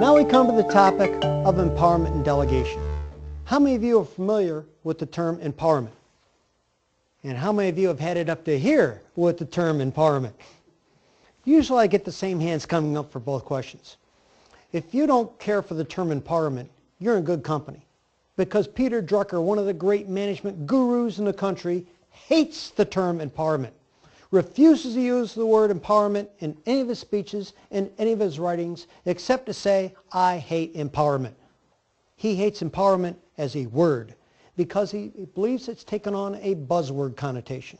Now we come to the topic of empowerment and delegation. How many of you are familiar with the term empowerment? And how many of you have had it up to here with the term empowerment? Usually I get the same hands coming up for both questions. If you don't care for the term empowerment, you're in good company. Because Peter Drucker, one of the great management gurus in the country, hates the term empowerment. Refuses to use the word empowerment in any of his speeches, in any of his writings, except to say, I hate empowerment. He hates empowerment as a word because he believes it's taken on a buzzword connotation.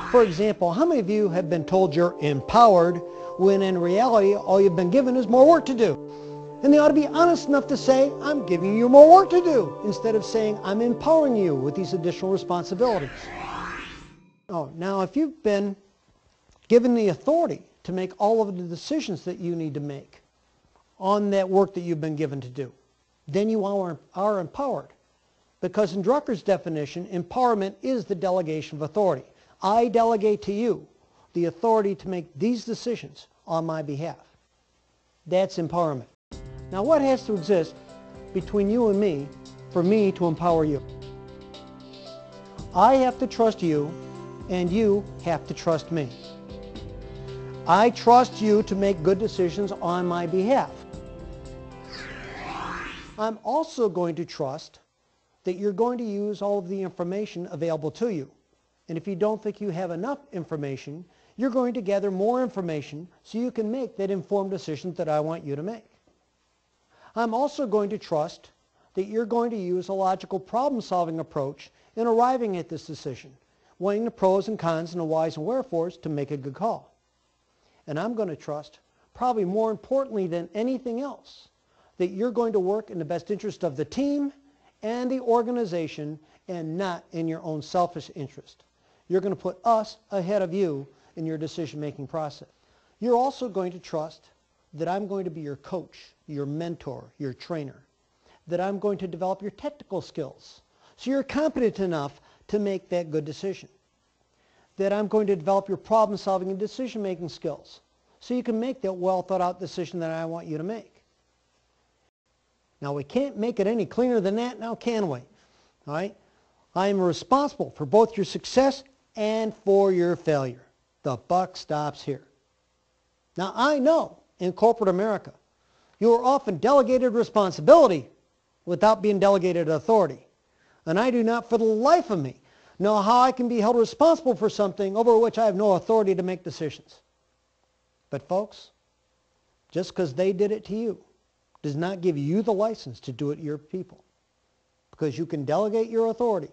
For example, how many of you have been told you're empowered when in reality all you've been given is more work to do? And they ought to be honest enough to say, I'm giving you more work to do, instead of saying, I'm empowering you with these additional responsibilities. Oh, now if you've been given the authority to make all of the decisions that you need to make on that work that you've been given to do, then you are empowered. Because in Drucker's definition, empowerment is the delegation of authority. I delegate to you the authority to make these decisions on my behalf. That's empowerment. Now what has to exist between you and me for me to empower you? I have to trust you, and you have to trust me. I trust you to make good decisions on my behalf. I'm also going to trust that you're going to use all of the information available to you. And if you don't think you have enough information, you're going to gather more information so you can make that informed decision that I want you to make. I'm also going to trust that you're going to use a logical problem-solving approach in arriving at this decision, weighing the pros and cons and the whys and wherefores to make a good call. And I'm going to trust, probably more importantly than anything else, that you're going to work in the best interest of the team and the organization and not in your own selfish interest. You're going to put us ahead of you in your decision-making process. You're also going to trust that I'm going to be your coach, your mentor, your trainer, that I'm going to develop your technical skills so you're competent enough to make that good decision, that I'm going to develop your problem-solving and decision-making skills so you can make that well-thought-out decision that I want you to make. Now, we can't make it any cleaner than that now, can we? All right? I am responsible for both your success and for your failure. The buck stops here. Now, I know in corporate America, you are often delegated responsibility without being delegated authority. And I do not for the life of me know how I can be held responsible for something over which I have no authority to make decisions. But folks, just because they did it to you does not give you the license to do it to your people. Because you can delegate your authority,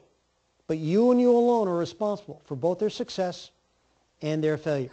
but you and you alone are responsible for both their success and their failure.